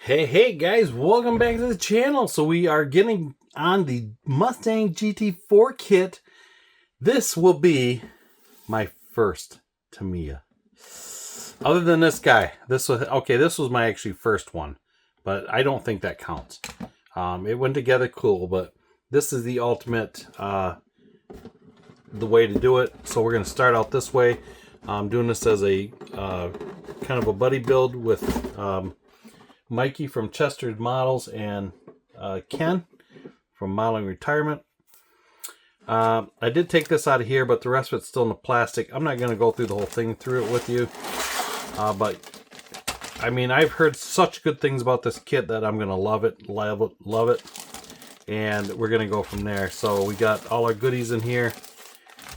Hey guys, welcome back to the channel. So we are getting on the Mustang GT4 kit. This will be my first Tamiya. Other than this guy, this was my actually first one, but I don't think that counts. It went together cool, but this is the ultimate the way to do it. So we're going to start out this way. I'm doing this as a kind of a buddy build with Mikey from Chester's Models and Ken from Modeling Retirement. I did take this out of here, but the rest of it's still in the plastic. I'm not going to go through the whole thing through it with you. But I mean, I've heard such good things about this kit that I'm going to love it. And we're going to go from there. So we got all our goodies in here.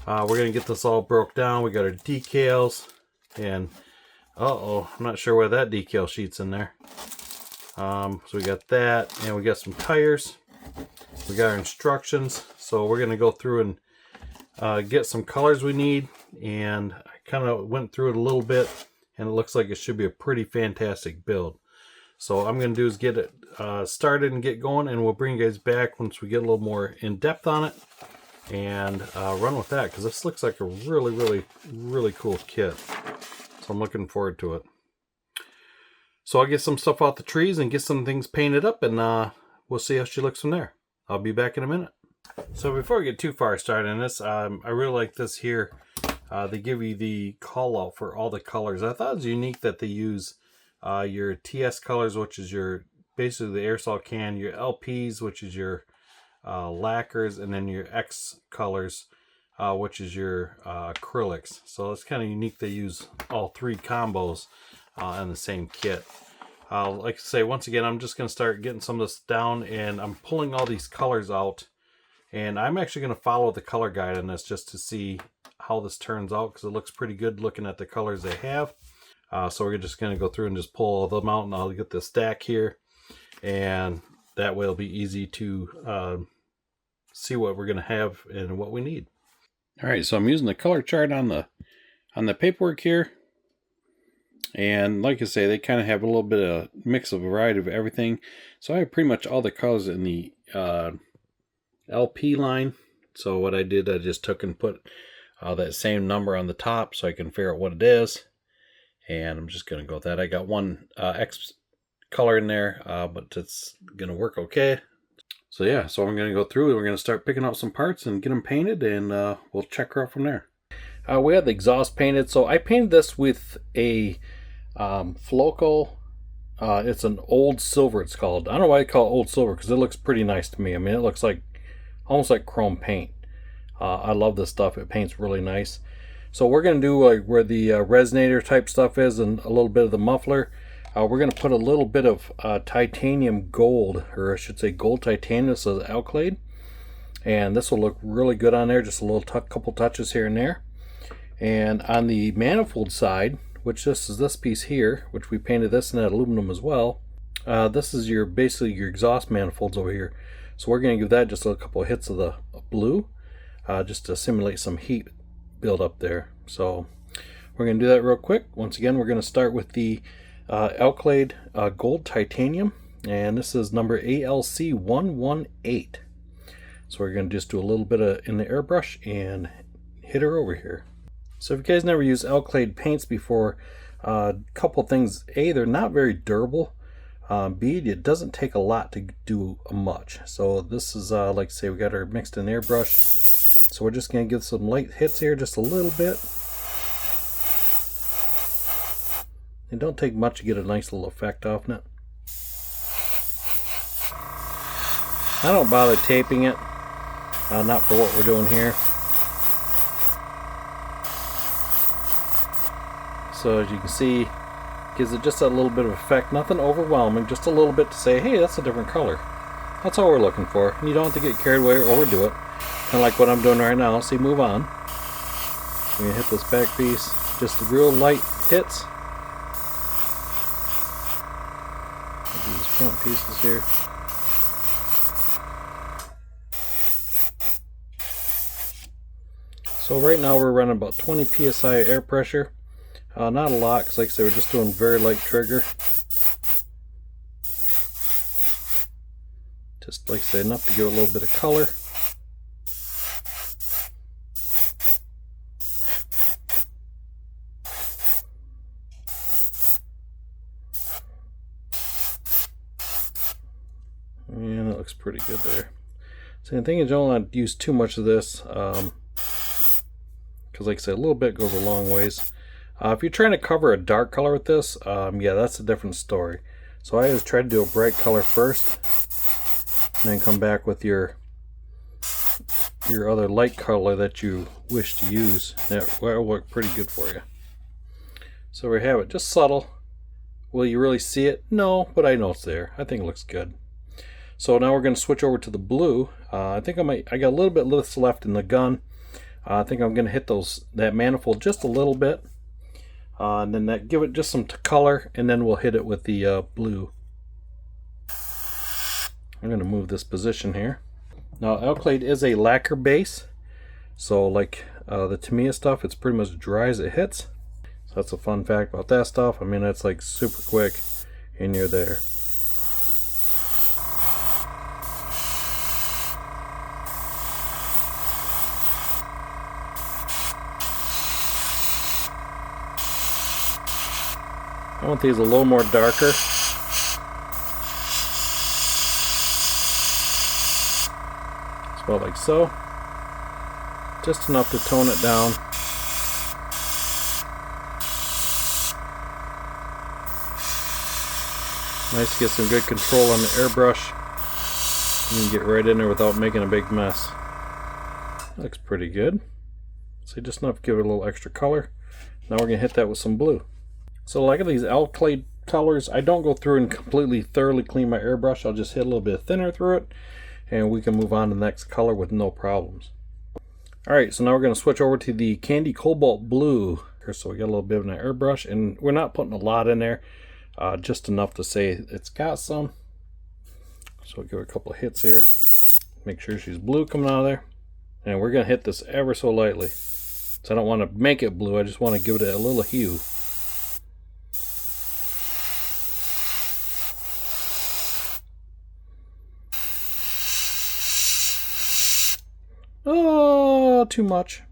We're going to get this all broke down. We got our decals. And, I'm not sure where that decal sheet's in there. So we got that, and we got some tires. We got our instructions. So we're going to go through and get some colors we need. And I kind of went through it a little bit, and it looks like it should be a pretty fantastic build. So what I'm going to do is get it started and get going, and we'll bring you guys back once we get a little more in depth on it and run with that, because this looks like a really cool kit. So I'm looking forward to it. So I'll get some stuff off the trees and get some things painted up, and we'll see how she looks from there. I'll be back in a minute. So before we get too far started in this, I really like this here. They give you the call out for all the colors. I thought it was unique that they use your TS colors, which is your basically the aerosol can, your LPs, which is your lacquers, and then your X colors, which is your acrylics. So it's kind of unique they use all three combos in the same kit. Like I say, once again, I'm just going to start getting some of this down, and I'm pulling all these colors out, and I'm actually going to follow the color guide on this just to see how this turns out, because it looks pretty good looking at the colors they have. So we're just going to go through and just pull all them out, and I'll get the stack here, and that way it'll be easy to see what we're going to have and what we need. All right, so I'm using the color chart on the paperwork here. And like I say, they kind of have a little bit of mix of variety of everything. So I have pretty much all the colors in the LP line. So what I did, I just took and put that same number on the top so I can figure out what it is. And I'm just going to go with that. I got one X color in there, but it's going to work okay. So yeah, so I'm going to go through. We're going to start picking out some parts and get them painted, and we'll check her out from there. We have the exhaust painted. So I painted this with a Floco. It's an old silver, it's called. I don't know why they call it old silver, because it looks pretty nice to me. I mean, it looks like almost like chrome paint. I love this stuff. It paints really nice. So we're going to do like where the resonator type stuff is and a little bit of the muffler. We're going to put a little bit of titanium gold, or I should say gold titanium. This is Alclade, and this will look really good on there. Just a little couple touches here and there. And on the manifold side, which this is this piece here, which we painted this in that aluminum as well. This is basically your exhaust manifolds over here. So we're going to give that just a couple of hits of the blue, just to simulate some heat build up there. So we're going to do that real quick. Once again, we're going to start with the Alclade gold titanium, and this is number ALC 118. So we're going to just do a little bit in the airbrush and hit her over here. So if you guys never used Alclade paints before, a couple things. A, they're not very durable. B, it doesn't take a lot to do much. So this is, like I say, we got our mixed in airbrush. So we're just going to give some light hits here, just a little bit. It don't take much to get a nice little effect off it. I don't bother taping it, not for what we're doing here. So as you can see, gives it just a little bit of effect, nothing overwhelming, just a little bit to say, hey, that's a different color. That's all we're looking for. And you don't have to get carried away or overdo it. Kind of like what I'm doing right now. So you move on. We're going to hit this back piece, just real light hits. These front pieces here. So right now we're running about 20 psi air pressure. Not a lot, because like I said, we're just doing very light trigger. Just like I say, enough to give it a little bit of color. And it looks pretty good there. So the thing is, you don't want to use too much of this, because like I said, a little bit goes a long ways. If you're trying to cover a dark color with this, yeah, that's a different story. So I always try to do a bright color first, and then come back with your other light color that you wish to use. That will work pretty good for you. So we have it, just subtle. Will you really see it? No, but I know it's there. I think it looks good. So now we're going to switch over to the blue. I think I got a little bit left in the gun. I think I'm going to hit that manifold just a little bit. And then give it just some color, and then we'll hit it with the blue. I'm going to move this position here. Now Alclade is a lacquer base, so like the Tamiya stuff, it's pretty much dry as it hits. So that's a fun fact about that stuff. I mean, that's like super quick and you're there. I want these a little more darker. It's about like so. Just enough to tone it down. Nice to get some good control on the airbrush. You can get right in there without making a big mess. Looks pretty good. So just enough to give it a little extra color. Now we're going to hit that with some blue. So like these Alclade colors, I don't go through and completely thoroughly clean my airbrush. I'll just hit a little bit thinner through it, and we can move on to the next color with no problems. Alright, so now we're going to switch over to the Candy Cobalt Blue. So we got a little bit of an airbrush, and we're not putting a lot in there, just enough to say it's got some. So we'll give it a couple of hits here. Make sure she's blue coming out of there. And we're going to hit this ever so lightly. So I don't want to make it blue, I just want to give it a little hue. Oh, too much.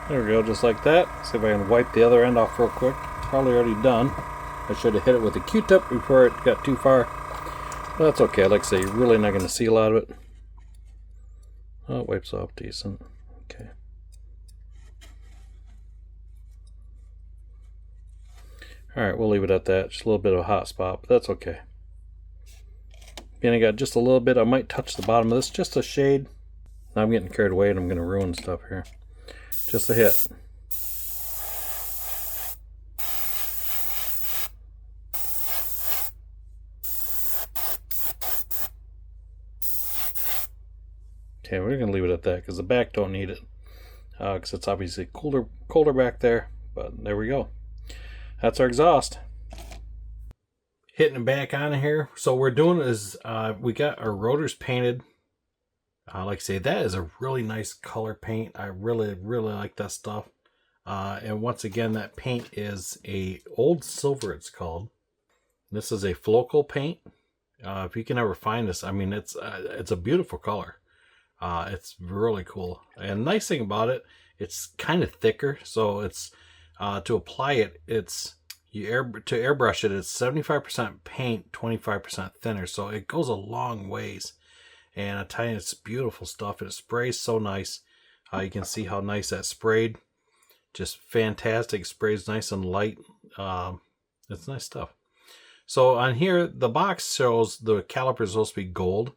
There we go, just like that. See if I can wipe the other end off real quick. Probably already done. I should have hit it with a Q-tip before it got too far. But that's okay, like I say, you're really not going to see a lot of it. Oh, it wipes off decent. Okay. Alright, we'll leave it at that. Just a little bit of a hot spot, but that's okay. Again, I got just a little bit. I might touch the bottom of this, just a shade. Now I'm getting carried away and I'm going to ruin stuff here. Just a hit. Okay, we're going to leave it at that because the back don't need it. Because it's obviously colder back there. But there we go. That's our exhaust. Hitting it back on here. So what we're doing is we got our rotors painted. Like I say, that is a really nice color paint. I really like that stuff. And once again, that paint is a old silver, it's called. This is a Flocal paint. If you can ever find this, I mean, it's a beautiful color. It's really cool. And the nice thing about it, it's kind of thicker. So it's to apply it, it's to airbrush it, it's 75% paint, 25% thinner. So it goes a long ways. And I tell you, it's beautiful stuff. It sprays so nice. You can see how nice that sprayed. Just fantastic. Sprays nice and light. It's nice stuff. So on here, the box shows the caliper is supposed to be gold.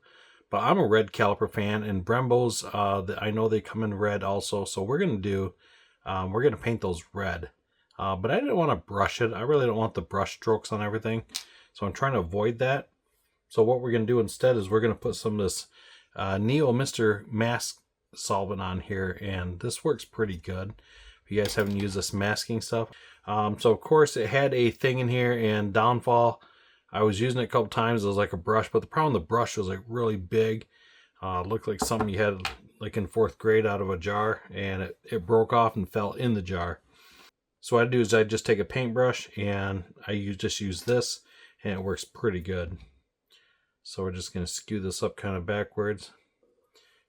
But I'm a red caliper fan. And Brembo's, I know they come in red also. So we're going to paint those red. But I didn't want to brush it. I really don't want the brush strokes on everything. So I'm trying to avoid that. So what we're going to do instead is we're going to put some of this Neo Mr. Mask solvent on here, and this works pretty good. If you guys haven't used this masking stuff. So of course it had a thing in here, and Downfall I was using it a couple times. It was like a brush, but the problem with the brush was like really big. Looked like something you had like in 4th grade out of a jar, and it broke off and fell in the jar. So what I do is I just take a paintbrush and just use this, and it works pretty good. So we're just going to skew this up kind of backwards,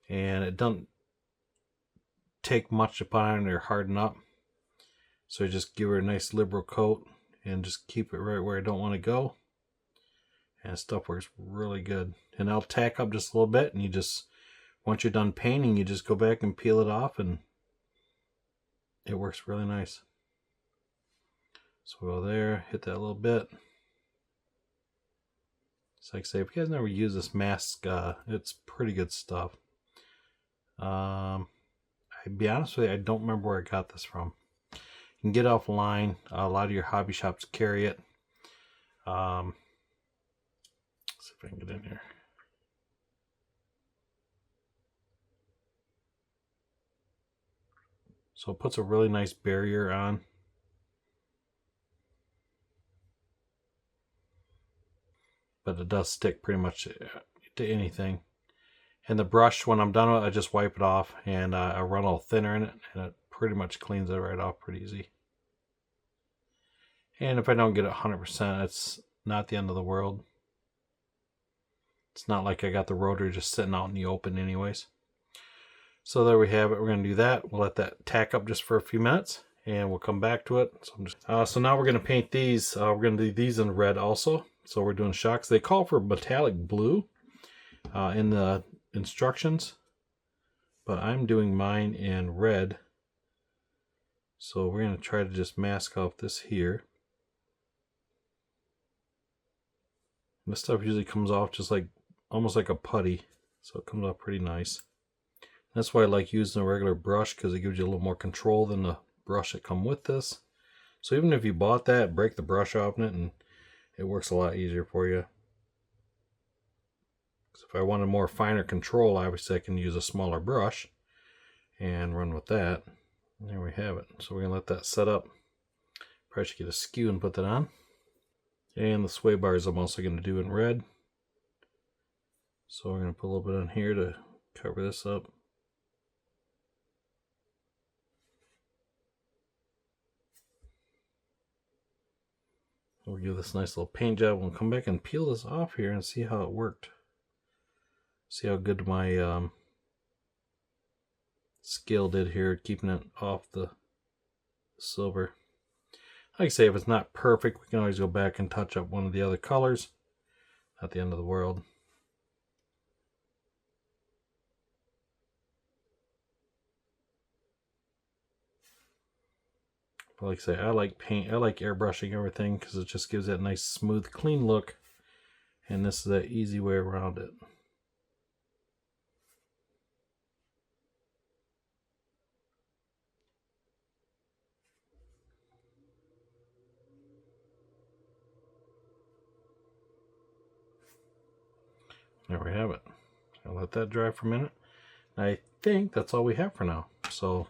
and it doesn't take much to put on or harden up. So just give her a nice liberal coat and just keep it right where I don't want to go. And stuff works really good. And I'll tack up just a little bit, and you just, once you're done painting, you just go back and peel it off, and it works really nice. So we'll go there, hit that a little bit. So like I say, if you guys never use this mask, it's pretty good stuff. I'll be honest with you, I don't remember where I got this from. You can get it offline. A lot of your hobby shops carry it. Let's see if I can get in here. So it puts a really nice barrier on. But it does stick pretty much to anything. And the brush, when I'm done with it, I just wipe it off, and I run a little thinner in it, and it pretty much cleans it right off pretty easy. And if I don't get it 100%, it's not the end of the world. It's not like I got the rotor just sitting out in the open anyways. So there we have it. We're going to do that. We'll let that tack up just for a few minutes, and we'll come back to it. So now we're going to paint these. We're going to do these in red also. So we're doing shocks. They call for metallic blue in the instructions, but I'm doing mine in red. So we're going to try to just mask off this here. And this stuff usually comes off just like almost like a putty, so it comes off pretty nice. That's why I like using a regular brush, because it gives you a little more control than the brush that come with this. So even if you bought that, break the brush off in it, and it works a lot easier for you. So if I wanted more finer control, obviously I can use a smaller brush and run with that. And there we have it. So we're going to let that set up. Probably should get a skew and put that on. And the sway bars I'm also going to do in red. So we're going to put a little bit on here to cover this up. We'll give this a nice little paint job. We'll come back and peel this off here and see how it worked. See how good my skill did here, keeping it off the silver. Like I say, if it's not perfect, we can always go back and touch up one of the other colors. Not the end of the world. But like I say, I like airbrushing everything because it just gives that nice, smooth, clean look. And this is that easy way around it. There we have it. I'll let that dry for a minute. I think that's all we have for now. So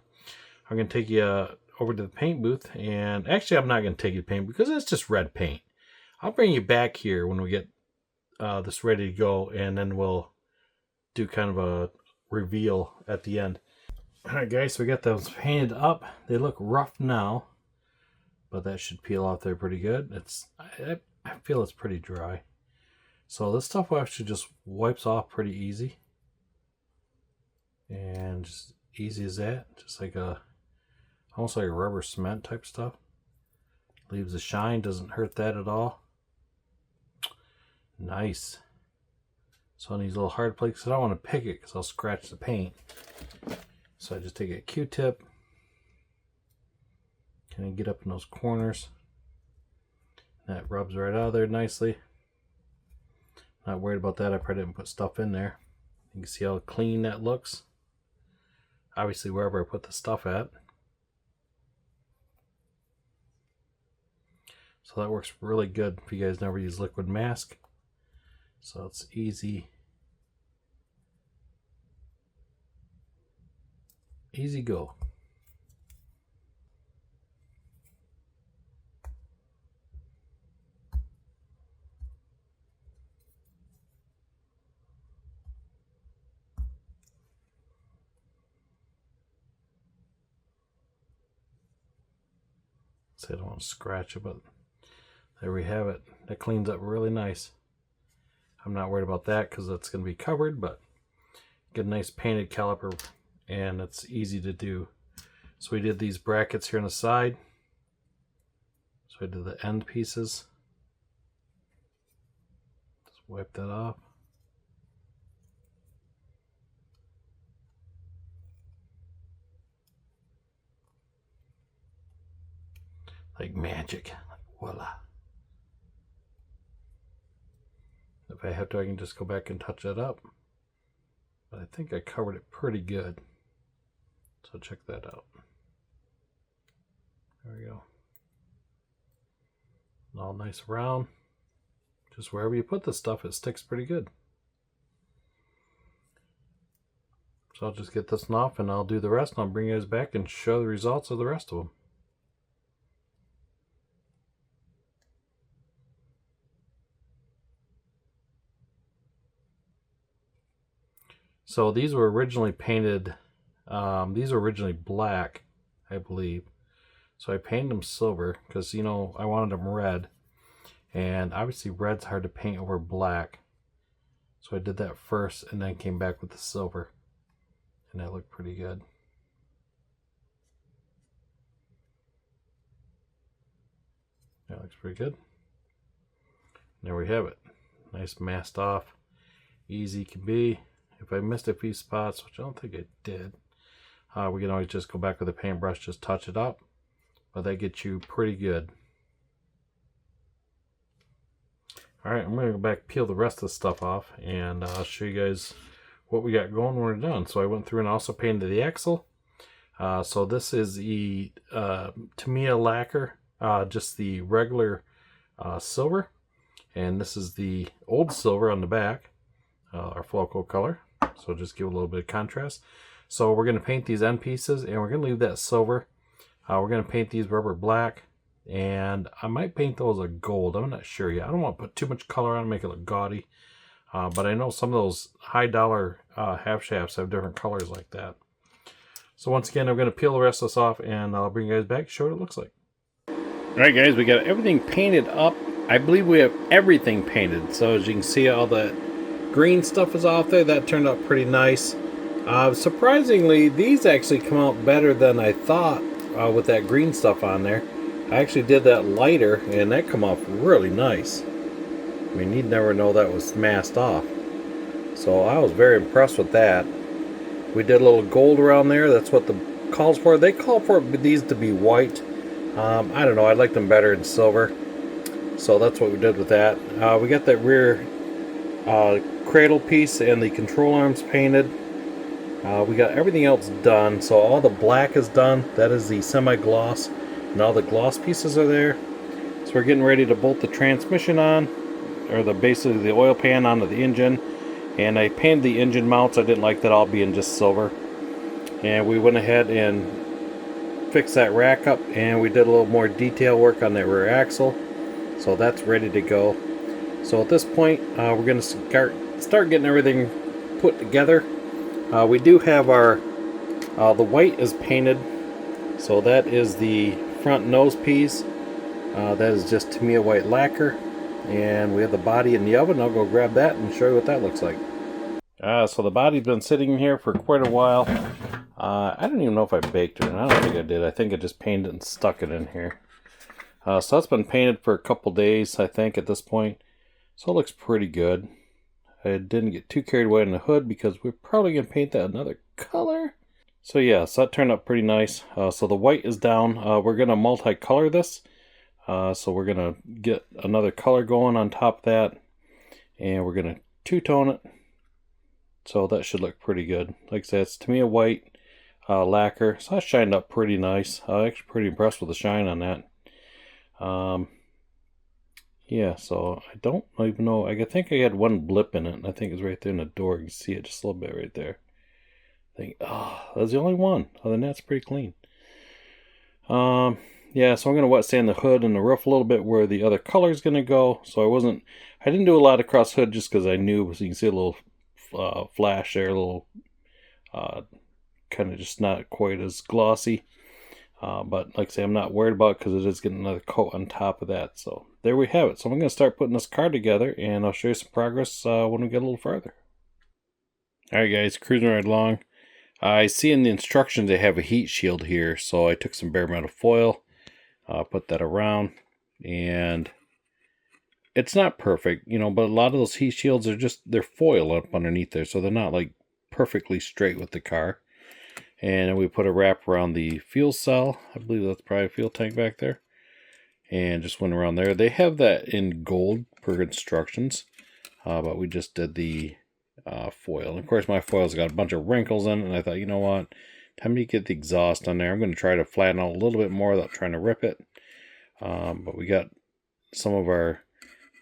I'm going to take you over to the paint booth. And actually, I'm not going to take you to paint because it's just red paint. I'll bring you back here when we get this ready to go. And then we'll do kind of a reveal at the end. Alright guys, so we got those painted up. They look rough now, but that should peel off there pretty good. I feel it's pretty dry. So this stuff actually just wipes off pretty easy. And just easy as that. Just like almost like a rubber cement type stuff. Leaves a shine, doesn't hurt that at all. Nice. So on these little hard plates, I don't want to pick it because I'll scratch the paint. So I just take a Q-tip. Kind of get up in those corners. That rubs right out of there nicely. Not worried about that. I probably didn't put stuff in there. You can see how clean that looks. Obviously wherever I put the stuff at. So that works really good if you guys never use liquid mask. So it's easy. Easy go. See, I don't want to scratch it, but there we have it. That cleans up really nice. I'm not worried about that because that's going to be covered, but get a nice painted caliper, and it's easy to do. So we did these brackets here on the side. So I did the end pieces. Just wipe that off. Like magic. Like voila. If I have to, I can just go back and touch that up. But I think I covered it pretty good. So check that out. There we go. All nice round. Just wherever you put this stuff, it sticks pretty good. So I'll just get this one off and I'll do the rest, and I'll bring you guys back and show the results of the rest of them. So these were originally painted, these were originally black, I believe. So I painted them silver because, you know, I wanted them red. And obviously red's hard to paint over black. So I did that first and then came back with the silver. And that looked pretty good. That looks pretty good. And there we have it. Nice masked off. Easy can be. If I missed a few spots, which I don't think I did, we can always just go back with a paintbrush, just touch it up. But that gets you pretty good. Alright, I'm going to go back, peel the rest of the stuff off, and I'll show you guys what we got going when we're done. So I went through and also painted the axle. So this is the Tamiya lacquer, just the regular silver. And this is the old silver on the back, our Flowco color. So just give a little bit of contrast. So we're going to paint these end pieces, and we're going to leave that silver. We're going to paint these rubber black, and I might paint those a gold. I'm not sure yet. I don't want to put too much color on and make it look gaudy. But I know some of those high dollar half shafts have different colors like that. So once again, I'm going to peel the rest of this off, and I'll bring you guys back to show what it looks like. Alright guys, we got everything painted up. I believe we have everything painted. So as you can see, all the green stuff is off there. That turned out pretty nice. Surprisingly, these actually come out better than I thought with that green stuff on there. I actually did that lighter, and that come off really nice. I mean, you'd never know that was masked off. So I was very impressed with that. We did a little gold around there. That's what the calls for. They call for these to be white. I don't know. I like them better in silver. So that's what we did with that. We got that rear cradle piece and the control arms painted. We got everything else done. So all the black is done. That is the semi-gloss. And all the gloss pieces are there. So we're getting ready to bolt the transmission on, or basically the oil pan onto the engine. And I painted the engine mounts. I didn't like that all being just silver. And we went ahead and fixed that rack up, and we did a little more detail work on that rear axle. So that's ready to go. So at this point, we're going to start getting everything put together. We do have our, the white is painted. So that is the front nose piece. That is just Tamiya white lacquer. And we have the body in the oven. I'll go grab that and show you what that looks like. So the body's been sitting here for quite a while. I don't even know if I baked it, and I don't think I did. I think I just painted it and stuck it in here. So that's been painted for a couple days, I think, at this point. So it looks pretty good. I didn't get too carried away in the hood because we're probably going to paint that another color. So yeah, so that turned out pretty nice. So the white is down. We're going to multi-color this. So we're going to get another color going on top of that. And we're going to two-tone it. So that should look pretty good. Like I said, it's Tamiya white lacquer. So that shined up pretty nice. I'm actually pretty impressed with the shine on that. Yeah, so I don't even know. I think I had one blip in it. And I think it's right there in the door. You can see it just a little bit right there. I think, oh, that's the only one. Other than that, it's pretty clean. Yeah, so I'm going to wet sand the hood and the roof a little bit where the other color is going to go. So I didn't do a lot across hood just because I knew, so you can see a little flash there, a little kind of just not quite as glossy. But like I say, I'm not worried about it because it is getting another coat on top of that. So there we have it. So I'm going to start putting this car together, and I'll show you some progress when we get a little further. Alright guys, cruising right along. I see in the instructions they have a heat shield here, so I took some bare metal foil, put that around, and it's not perfect, you know, but a lot of those heat shields are just, they're foil up underneath there, so they're not like perfectly straight with the car. And we put a wrap around the fuel cell. I believe that's probably a fuel tank back there. And just went around there. They have that in gold per instructions, but we just did the foil. And of course, my foil's got a bunch of wrinkles in it, and I thought, you know what, time to get the exhaust on there. I'm going to try to flatten out a little bit more without trying to rip it. But we got some of our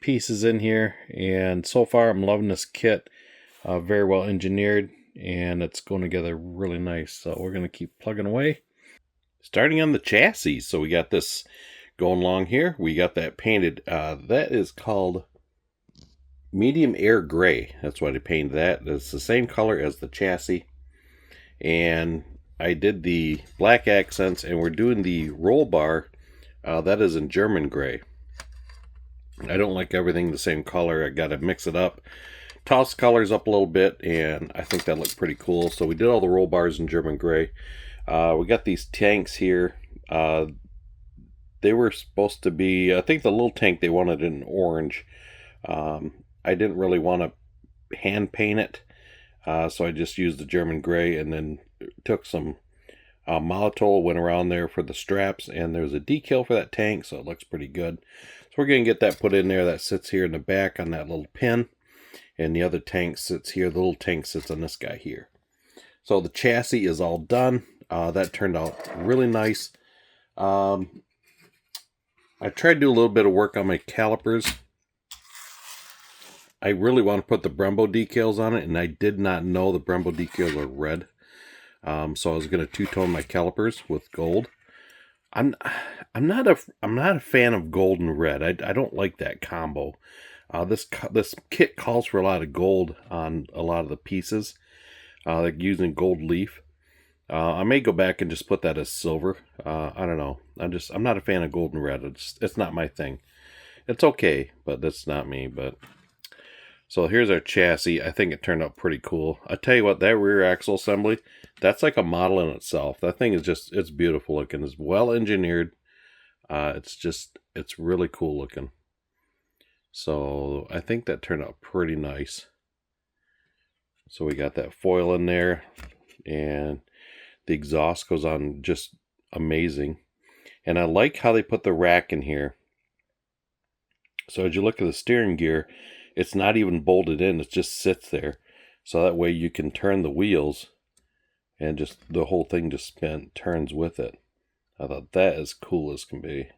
pieces in here, and so far I'm loving this kit. Very well engineered, and it's going together really nice. So we're going to keep plugging away. Starting on the chassis, so we got this going along here. We got that painted. That is called medium air gray. That's why I painted that. It's the same color as the chassis. And I did the black accents, and we're doing the roll bar. That is in German gray. I don't like everything the same color. I got to mix it up. Toss colors up a little bit, and I think that looked pretty cool. So we did all the roll bars in German gray. We got these tanks here. They were supposed to be, I think the little tank they wanted in orange. I didn't really want to hand paint it, so I just used the German gray, and then took some Molotow, went around there for the straps, and there's a decal for that tank, so it looks pretty good. So we're going to get that put in there. That sits here in the back on that little pin, and the other tank sits here. The little tank sits on this guy here. So the chassis is all done. That turned out really nice. I tried to do a little bit of work on my calipers. I really want to put the Brembo decals on it, and I did not know the Brembo decals are red. So I was going to two-tone my calipers with gold. I'm not a fan of gold and red. I don't like that combo. This kit calls for a lot of gold on a lot of the pieces, like using gold leaf. I may go back and just put that as silver. I don't know. I'm not a fan of gold and red. It's not my thing. It's okay, but that's not me. But so here's our chassis. I think it turned out pretty cool. I tell you what, that rear axle assembly, that's like a model in itself. That thing is just, it's beautiful looking. It's well engineered. It's really cool looking. So I think that turned out pretty nice. So we got that foil in there, and the exhaust goes on just amazing. And I like how they put the rack in here. So as you look at the steering gear, it's not even bolted in, it just sits there. So that way you can turn the wheels, and just the whole thing just turns with it. I thought that is cool as can be.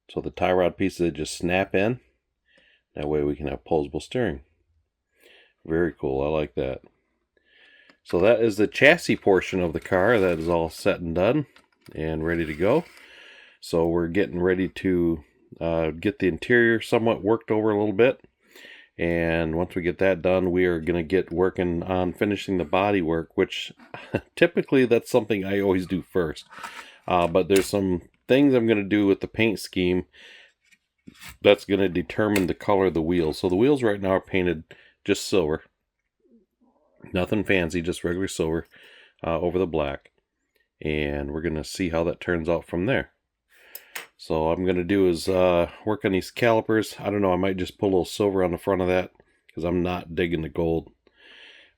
So the tie rod pieces just snap in. That way we can have posable steering. Very cool. I like that. So that is the chassis portion of the car. That is all set and done and ready to go. So we're getting ready to get the interior somewhat worked over a little bit. And once we get that done, we are going to get working on finishing the body work, which typically that's something I always do first. But there's some things I'm going to do with the paint scheme that's going to determine the color of the wheels. So the wheels right now are painted just silver. Nothing fancy, just regular silver over the black. And we're going to see how that turns out from there. So what I'm going to do is work on these calipers. I don't know, I might just put a little silver on the front of that, because I'm not digging the gold.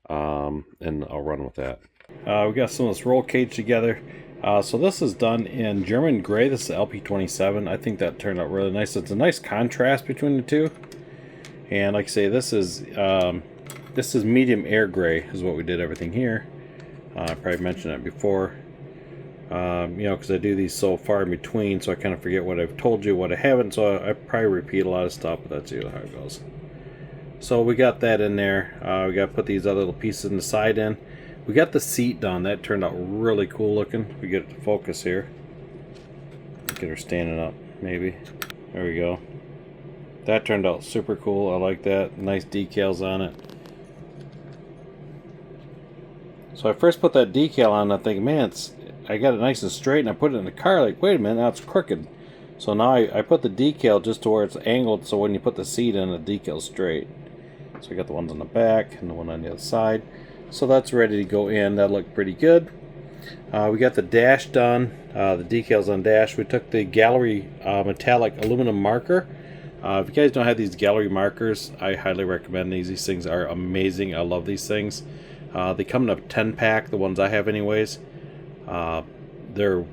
And I'll run with that. We got some of this roll cage together. So this is done in German gray. This is LP27. I think that turned out really nice. It's a nice contrast between the two. And like I say, this is medium air gray is what we did everything here. I probably mentioned that before. You know, because I do these so far in between, so I kind of forget what I've told you, what I haven't, so I probably repeat a lot of stuff, but that's usually how it goes. So we got that in there. We got to put these other little pieces in the side in. We got the seat done. That turned out really cool looking. We get it to focus here. Get her standing up, maybe. There we go. That turned out super cool. I like that. Nice decals on it. So I first put that decal on, and I think, man, I got it nice and straight, and I put it in the car, like, wait a minute, now it's crooked. So now I put the decal just to where it's angled, so when you put the seat in, the decal's straight. So I got the ones on the back and the one on the other side. So that's ready to go in. That looked pretty good. We got the dash done, the decals on dash. We took the gallery metallic aluminum marker. If you guys don't have these gallery markers, I highly recommend these. These things are amazing. I love these things. They come in a 10-pack, the ones I have anyways. They're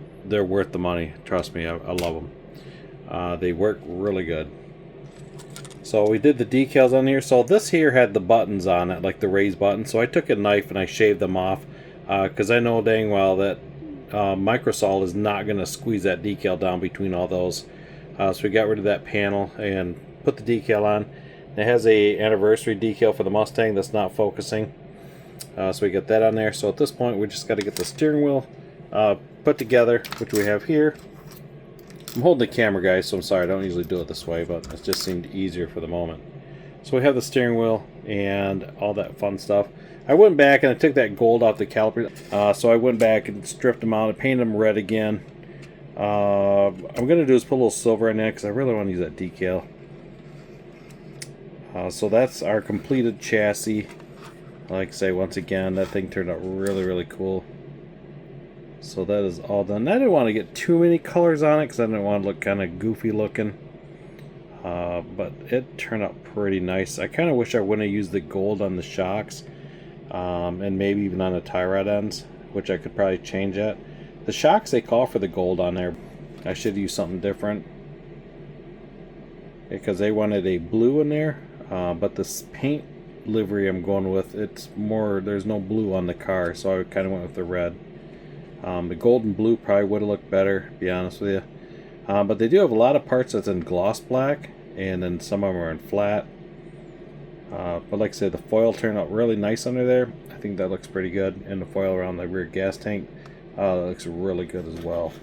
worth the money. Trust me, I love them. They work really good. So we did the decals on here. So this here had the buttons on it, like the raise button. So I took a knife and I shaved them off because I know dang well that Microsol is not going to squeeze that decal down between all those. So we got rid of that panel and put the decal on. It has a anniversary decal for the Mustang that's not focusing. So we got that on there. So at this point we just got to get the steering wheel put together, which we have here. I'm holding the camera, guys, so I'm sorry, I don't usually do it this way, but it just seemed easier for the moment. So we have the steering wheel and all that fun stuff. I went back and I took that gold off the calipers. So I went back and stripped them out and painted them red again. I'm going to do is put a little silver in there because I really want to use that decal. So that's our completed chassis. Like I say, once again, that thing turned out really, really cool. So that is all done. I didn't want to get too many colors on it because I didn't want to look kind of goofy looking. But it turned out pretty nice. I kind of wish I wouldn't have used the gold on the shocks. And maybe even on the tie rod ends, which I could probably change that. The shocks, they call for the gold on there. I should use something different. Because they wanted a blue in there. But this paint livery I'm going with, it's more, there's no blue on the car. So I kind of went with the red. The gold and blue probably would have looked better, to be honest with you. But they do have a lot of parts that's in gloss black, and then some of them are in flat. But like I said, the foil turned out really nice under there. I think that looks pretty good. And the foil around the rear gas tank looks really good as well.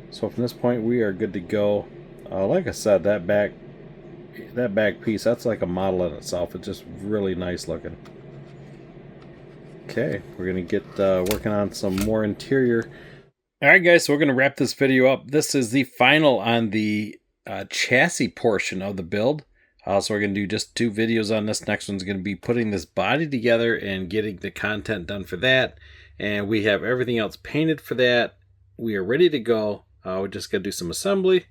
So from this point, we are good to go. Like I said, that back piece, that's like a model in itself. It's just really nice looking. Okay, we're going to get working on some more interior. Alright guys, so we're going to wrap this video up. This is the final on the chassis portion of the build. So we're going to do just 2 videos on this. Next one's going to be putting this body together and getting the content done for that. And we have everything else painted for that. We are ready to go. We're just going to do some assembly.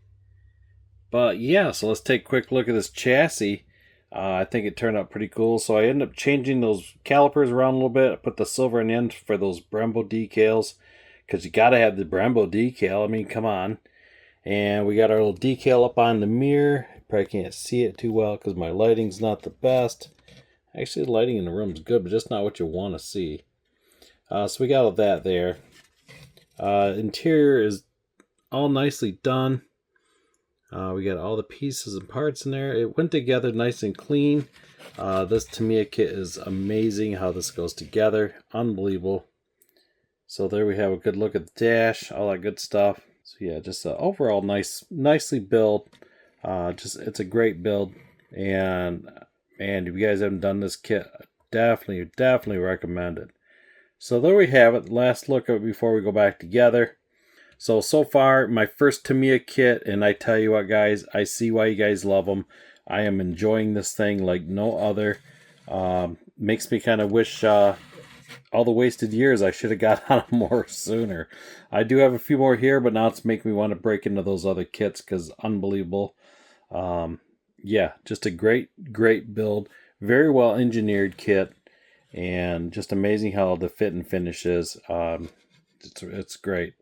But yeah, so let's take a quick look at this chassis. I think it turned out pretty cool. So I ended up changing those calipers around a little bit. I put the silver in the end for those Brembo decals, because you got to have the Brembo decal. I mean, come on. And we got our little decal up on the mirror. Probably can't see it too well because my lighting's not the best. Actually, the lighting in the room is good, but just not what you want to see. So we got all that there. Interior is all nicely done. We got all the pieces and parts in there. It went together nice and clean. This Tamiya kit is amazing how this goes together. Unbelievable. So there we have a good look at the dash, all that good stuff. So yeah, just overall nicely built. It's a great build. And man, if you guys haven't done this kit, definitely recommend it. So there we have it. Last look at it before we go back together. So far, my first Tamiya kit, and I tell you what, guys, I see why you guys love them. I am enjoying this thing like no other. Makes me kind of wish all the wasted years I should have got on them more sooner. I do have a few more here, but now it's making me want to break into those other kits because unbelievable. Yeah, just a great build. Very well engineered kit, and just amazing how the fit and finish is. It's great.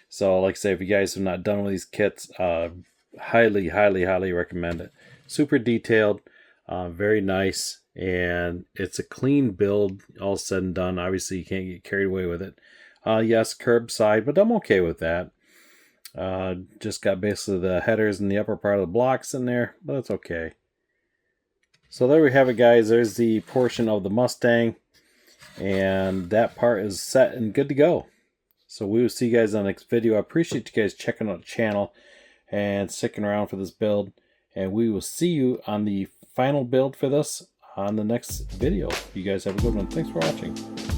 So like I say, if you guys have not done one of these kits, highly recommend it. Super detailed, very nice, and it's a clean build, all said and done. Obviously, you can't get carried away with it. Yes, curbside, but I'm okay with that. Just got basically the headers in the upper part of the blocks in there, but that's okay. So there we have it, guys. There's the portion of the Mustang, and that part is set and good to go. So we will see you guys on the next video. I appreciate you guys checking out the channel and sticking around for this build. And we will see you on the final build for this on the next video. You guys have a good one. Thanks for watching.